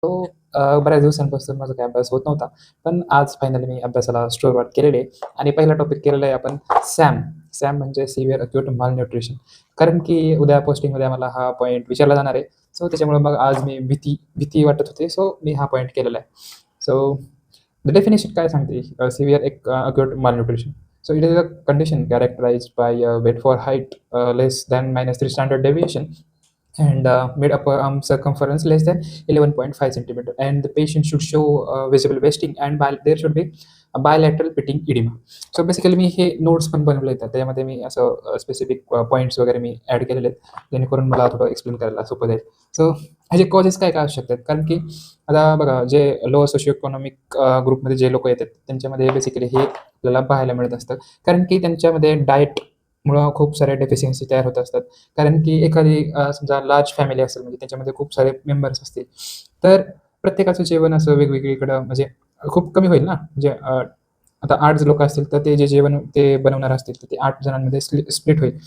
तो बऱ्याच दिवसांपासून माझा काही अभ्यास होत नव्हता. पण आज फायनली मी अभ्यासाला सुरुवात केलेली आहे आणि पहिला टॉपिक केलेला आहे आपण सॅम. सॅम म्हणजे सिव्हिअर अक्यूट मालन्यूट्रिशन. कारण की उद्या पोस्टिंगमध्ये आम्हाला हा पॉइंट विचारला जाणार आहे. सो त्याच्यामुळे मग आज मी भीती भीती वाटत होती. सो मी हा पॉइंट केलेला आहे. सो द डेफिनेशन काय सांगते? Severe acute malnutrition. So it is a condition characterized by weight for height less than -3 standard deviation and mid upper arm circumference less than 11.5 centimeter, and the patient should show visible wasting and there should be a bilateral pitting edema. So basically मी हे notes पण बनवले आहेत, त्यामध्ये मी असं specific points वगैरे मी add केलेले आहेत, जेणेकरून मला थोडं एक्सप्लेन करायला सोपं जाईल. सो ह्याचे कॉजेस काय काय असू शकतात? कारण की आता बघा, जे लो सोशिओ इकॉनॉमिक ग्रुपमध्ये जे लोक येतात त्यांच्यामध्ये बेसिकली हे आपल्याला पाहायला मिळत असतं. कारण की त्यांच्यामध्ये डाएटमुळं खूप साऱ्या डेफिशियन्सी तयार होत असतात. कारण की एखादी समजा लार्ज फॅमिली असेल, म्हणजे त्याच्यामध्ये खूप सारे मेंबर्स असतील, तर प्रत्येकाचं जेवण असं वेगवेगळीकडं म्हणजे खूप कमी होईल ना. म्हणजे आता 8 लोकं असतील, तर ते जे जेवण ते बनवणार असतील, तर ते 8 जणांमध्ये स्प्लिट होईल.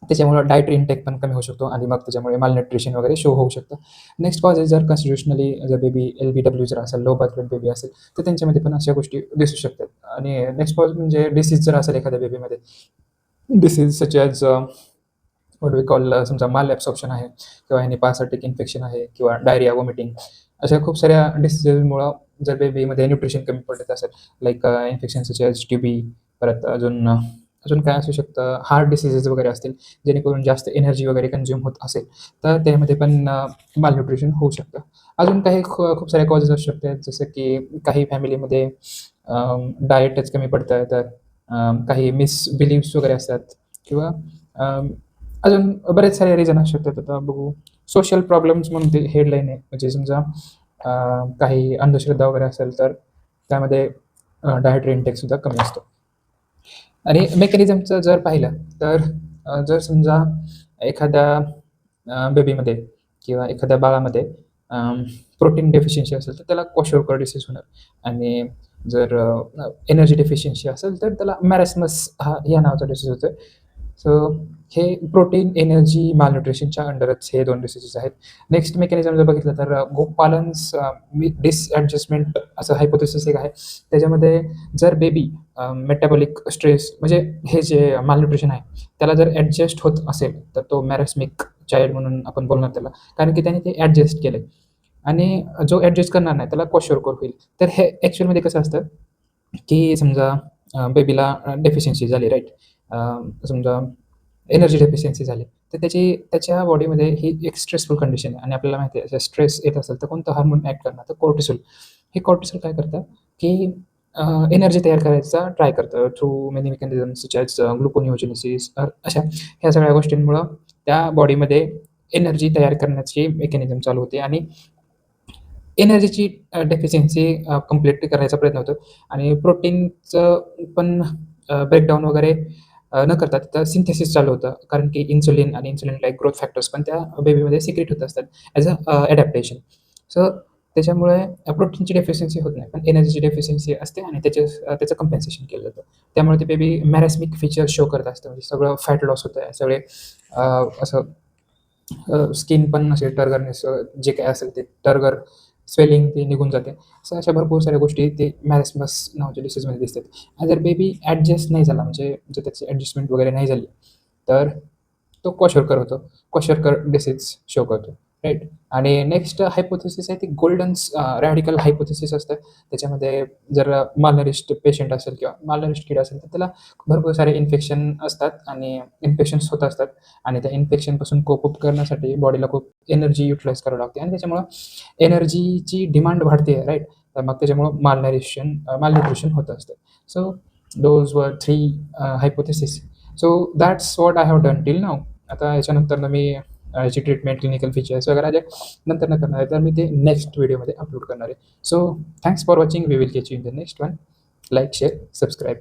त्याच्यामुळं डाएटरी इनटेक पण कमी होऊ शकतो आणि मग त्याच्यामुळे मालन्यूट्रिशन वगैरे शो होऊ शकतं. नेक्स्ट कॉज आहे, जर कॉन्स्टिट्युशनली जर बेबी LBW जर असेल, लो बर्थ वेट बेबी असेल, तर त्यांच्यामध्ये पण अशा गोष्टी दिसू शकतात. आणि नेक्स्ट कॉज म्हणजे डिसीज जर असेल एखाद्या बेबीमध्ये, disease such as what we call समजा माल ॲब्सॉर्प्शन आहे किंवा हेपाटिक इन्फेक्शन आहे किंवा डायरिया, व्हॉमिटिंग, अशा खूप साऱ्या डिसीजेसमुळं जर बेबीमध्ये न्यूट्रिशन कमी पडत असेल, like infection such as TB, परत अजून काय असू शकतं, हार्ट डिसीजेस वगैरे असतील, जेणेकरून जास्त एनर्जी वगैरे कन्झ्युम होत असेल, तर त्यामध्ये पण मालन्यूट्रिशन होऊ शकतं. अजून काही खूप सारे कॉजेस असू शकतात, जसं की काही फॅमिलीमध्ये डाएटच कमी पडतं, तर काही मिसबिलीव्हज वगैरे असतात किंवा अजून बरेच सारे रिझन असू शकतात. आता बघू, सोशल प्रॉब्लेम्स म्हणून ते हेडलाईन आहे. म्हणजे समजा काही अंधश्रद्धा वगैरे असेल, तर त्यामध्ये डायटरी इनटेकसुद्धा कमी असतो. आणि मेकॅनिझमचं जर पाहिलं, तर जर समजा एखाद्या बेबीमध्ये किंवा एखाद्या बाळामध्ये प्रोटीन डेफिशियन्सी असेल, तर त्याला क्वॉशोरकर डिसीज होणार. आणि जर एनर्जी डेफिशियन्सी असेल, तर त्याला मॅरेस्मस या नावाचा डिसीज होतो. सो हे प्रोटीन, एनर्जी, मालन्यूट्रिशनच्या अंडरच हे 2 डिसीजेस आहेत. नेक्स्ट मेकॅनिझम जर बघितलं, तर गोपालन्स डिसॲडजस्टमेंट असं हायपोथेसिस एक आहे. त्याच्यामध्ये जर बेबी मेटाबॉलिक स्ट्रेस म्हणजे हे जे मालन्यूट्रिशन आहे, त्याला जर ॲडजस्ट होत असेल, तर तो मॅरेस्मिक चाइल्ड म्हणून आपण बोलणार त्याला. कारण की त्याने ते ॲडजस्ट केलं आहे. आणि जो ॲडजस्ट करणार नाही, त्याला क्वॉशोरकर होईल. तर हे ॲक्चुअलमध्ये कसं असतं, की समजा बेबीला डेफिशियन्सी झाली, राईट? समजा एनर्जी डेफिशियन्सी झाली, तर त्याच्या बॉडीमध्ये ही एक स्ट्रेसफुल कंडिशन आहे आणि आपल्याला माहिती आहे, जर स्ट्रेस येत असेल, तर कोणतं हार्मोन ॲक्ट करणार? तर कोर्टिसोल. हे कोर्टिसोल काय करतं, की एनर्जी तयार करायचा ट्राय करतं through many mechanisms such as ग्लुकोनिओजेनेसिस, अशा ह्या सगळ्या गोष्टींमुळं त्या बॉडीमध्ये एनर्जी तयार करण्याची मेकॅनिझम चालू होते आणि एनर्जीची डेफिशियन्सी कंप्लीट करायचा प्रयत्न होतो. आणि प्रोटीनचं पण ब्रेकडाऊन वगैरे न करता तिथं सिंथेसिस चालू होतं. कारण की इन्सुलिन आणि इन्सुलिन लाइक ग्रोथ फॅक्टर्स पण त्या बेबीमध्ये सिक्रेट होत असतात ॲज ॲडॅप्टेशन. सो त्याच्यामुळे प्रोटीनची डेफिशियन्सी होत नाही, पण एनर्जीची डेफिशियन्सी असते आणि त्याचं कम्पेन्सेशन केलं जातं. त्यामुळे ते बेबी मॅरेस्मिक फीचर्स शो करत असतं. म्हणजे सगळं फॅट लॉस होतं आहे, सगळे असं स्किन पण असे टर्गरनेस, जे काही असेल ते टर्गर, स्वेलिंग ते निघून जाते. असं अशा भरपूर साऱ्या गोष्टी ते मॅरेस्मस नावाच्या डिसीजमध्ये दिसतात. आणि जर बेबी ॲडजस्ट नाही झाला, म्हणजे जर त्याची ॲडजस्टमेंट वगैरे नाही झाली, तर तो क्वॉशोरकर होतो. क्वॉशोरकर डिसीज शो करतो, राईट? आणि नेक्स्ट हायपोथेसिस आहे ती गोल्डन रॅडिकल हायपोथेसिस असतं. त्याच्यामध्ये जर मालनरिश्ड पेशंट असेल किंवा मालनरिश्ड किड असेल, तर त्याला भरपूर सारे इन्फेक्शन असतात आणि इन्फेक्शन्स होत असतात आणि त्या इन्फेक्शनपासून कोप अप करण्यासाठी बॉडीला खूप एनर्जी युटिलाइज करावी लागते आणि त्याच्यामुळं एनर्जीची डिमांड वाढते, राईट? तर मग त्याच्यामुळं मालन्यूट्रिशन होत असतं. So those were 3 hypothesis. So that's what I have done till now. आता याच्यानंतरनं मी याची ट्रीटमेंट, क्लिनिकल फीचर्स वगैरे जे नंतरनं करणार आहे, तर मी ते नेक्स्ट व्हिडिओमध्ये अपलोड करणार आहे. So thanks for watching. We will catch you in the next one. Like, share, subscribe.